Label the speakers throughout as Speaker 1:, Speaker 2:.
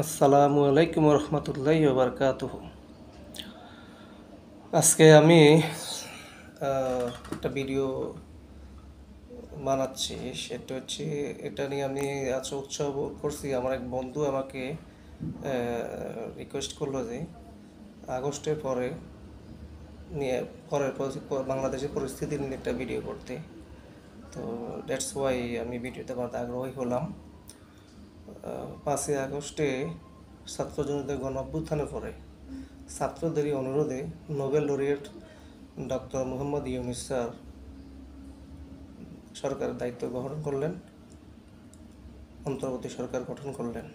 Speaker 1: আসসালামু আলাইকুম রহমতুল্লাহি ওবরকাতুহু। আজকে আমি একটা ভিডিও বানাচ্ছি। সেটা হচ্ছে, এটা নিয়ে আমি আজ উৎসাহ করছি। আমার এক বন্ধু আমাকে রিকোয়েস্ট করলো যে আগস্টের পরে নিয়ে বাংলাদেশের পরিস্থিতি নিয়ে একটা ভিডিও করতে। তো দ্যাটস ওয়াই আমি ভিডিওতে বানাতে আগ্রহী হলাম। 5ই আগস্টে ছাত্র জনতার গণ অভ্যুত্থানের পরে ছাত্রদেরই অনুরোধে Nobel laureate doctor Mohammad Yunus sir সরকারের দায়িত্ব গ্রহণ করলেন, অন্তর্বর্তী সরকার গঠন করলেন।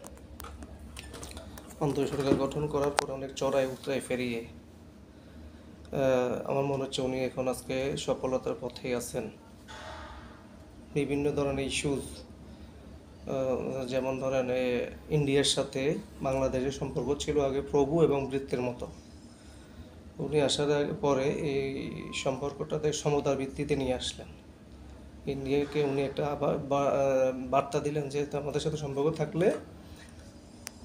Speaker 1: সরকার গঠন করার পর অনেক চড়াই উতরাই ফেরিয়ে আমার মনে হচ্ছে উনি এখন আজকে সফলতার পথেই আছেন। বিভিন্ন ধরনের ইস্যুজ, যেমন ধরেন ইন্ডিয়ার সাথে বাংলাদেশের সম্পর্ক ছিল আগে প্রভু এবং ভৃত্যের মতো। উনি আসার পরে এই সম্পর্কটাতে সমতার ভিত্তিতে নিয়ে আসলেন। ইন্ডিয়াকে উনি একটা আবার বার্তা দিলেন যে আমাদের সাথে সম্পর্ক থাকলে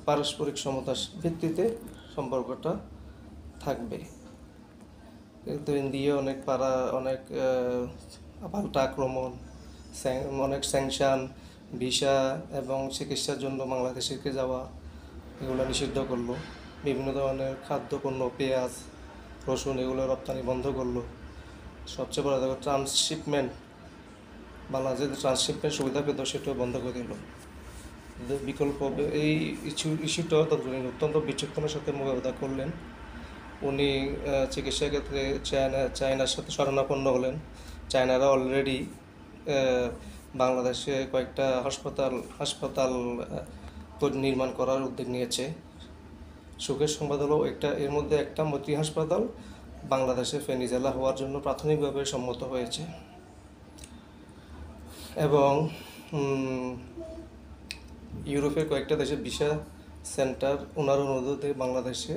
Speaker 1: পারস্পরিক সমতার ভিত্তিতে সম্পর্কটা থাকবে। কিন্তু ইন্ডিয়া অনেক অনেক পাল্টা আক্রমণ, অনেক স্যাংশন, ভিসা এবং চিকিৎসার জন্য বাংলাদেশকে যাওয়া এগুলো নিষিদ্ধ করলো। বিভিন্ন ধরনের খাদ্যপণ্য, পেঁয়াজ, রসুন এগুলো রপ্তানি বন্ধ করলো। সবচেয়ে বড় দেখো ট্রান্সশিপমেন্ট, বাংলাদেশের ট্রান্সশিপমেন্ট সুবিধা পেত সেটাও বন্ধ করে দিল। বিকল্প এই ইস্যুটা অত্যন্ত বিচক্ষণের সাথে মোকাবিলা করলেন। উনি চিকিৎসা ক্ষেত্রে চায়নার সাথে শরণাপন্ন হলেন। চায়নারা অলরেডি বাংলাদেশে কয়েকটা হাসপাতাল নির্মাণ করার উদ্যোগ নিয়েছে। সুখের সংবাদ হলো এর মধ্যে একটা মৈত্রী হাসপাতাল বাংলাদেশের ফেনী জেলা হওয়ার জন্য প্রাথমিকভাবে সম্মত হয়েছে। এবং ইউরোপের কয়েকটা দেশে ভিসা সেন্টার ওনার অনুরোধে বাংলাদেশে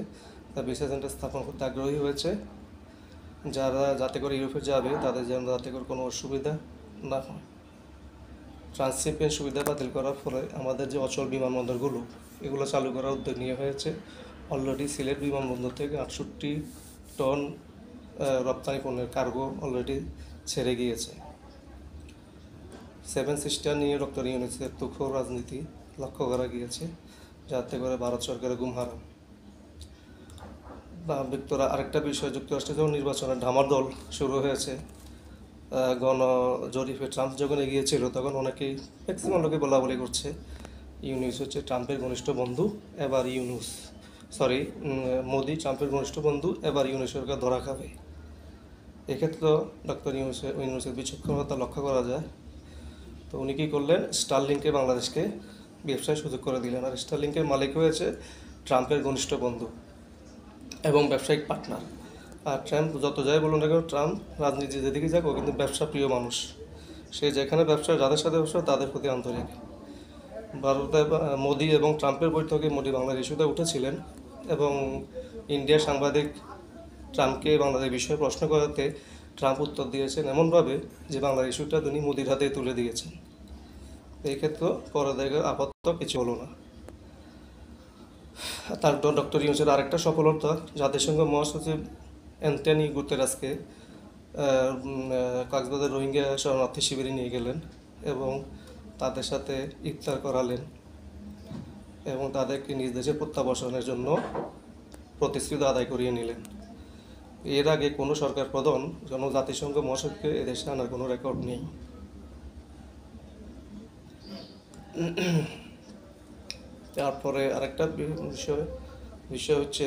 Speaker 1: ভিসা সেন্টার স্থাপন করতে আগ্রহী হয়েছে। যাতে করে ইউরোপে যাবে তাদের যেন যাতে করে কোনো অসুবিধা না হয়। ট্রান্সশিপমেন্ট সুবিধা বাতিল করার ফলে আমাদের যে অচল বিমানবন্দরগুলো এগুলো চালু করার উদ্যোগ নিয়ে হয়েছে। অলরেডি সিলেট বিমানবন্দর থেকে 68 টন রপ্তানি পণ্যের কার্গো অলরেডি ছেড়ে গিয়েছে। 7 সিস্টার নিয়ে ডক্টর ইউনূসের তুখোর রাজনীতি লক্ষ্য করা গিয়েছে, যাতে করে ভারত সরকারের ঘুম হারাম। আরেকটা বিষয়, যুক্তরাষ্ট্রে যখন নির্বাচনের ঢামাডোল শুরু হয়েছে, জরিপে ট্রাম্প যখন এগিয়েছিল তখন অনেকেই ম্যাক্সিমাম লোকে বলাবলি করছে ইউনূস হচ্ছে ট্রাম্পের ঘনিষ্ঠ বন্ধু, এবার মোদি ট্রাম্পের ঘনিষ্ঠ বন্ধু, এবার ইউনূস সরকার ধরা খাবে। এক্ষেত্রে ডক্টর ইউনূসের বিচক্ষণতা লক্ষ্য করা যায়। তো উনি কী করলেন, স্টারলিংকে বাংলাদেশকে ব্যবসায় সুযোগ করে দিলেন। আর স্টারলিংকের মালিক হয়েছে ট্রাম্পের ঘনিষ্ঠ বন্ধু এবং ব্যবসায়িক পার্টনার। আর ট্রাম্প যত যাই বলুন না কেন, ট্রাম্প রাজনীতি যেদিকে যাক ও কিন্তু ব্যবসা প্রিয় মানুষ। সে যেখানে যাদের সাথে ব্যবসা তাদের প্রতি আন্তরিক। ভারতে মোদি এবং ট্রাম্পের বৈঠকে মোদি বাংলার ইস্যুতে উঠেছিলেন এবং ইন্ডিয়ার সাংবাদিক ট্রাম্পকে বাংলাদেশ বিষয়ে প্রশ্ন করাতে ট্রাম্প উত্তর দিয়েছেন এমনভাবে যে বাংলার ইস্যুটা তিনি মোদির হাতে তুলে দিয়েছেন। এই ক্ষেত্রে পরে দেখে আপাতত কিছু হলো না। তার ডক্টর ইউনূসের আরেকটা সফলতা, জাতিসংঘ মহাসচিব অ্যান্টনিও গুতেরেসকে কক্সবাজার রোহিঙ্গা শরণার্থী শিবিরে নিয়ে গেলেন এবং তাদের সাথে ইফতার করালেন এবং তাদেরকে নিজ দেশে প্রত্যাবর্তনের জন্য প্রতিশ্রুতি আদায় করিয়ে নিলেন। এর আগে কোনো সরকার প্রধান জাতিসংঘ মহাসচিবকে এদেশে আনার কোনো রেকর্ড নেই। তারপরে আরেকটা বিষয় হচ্ছে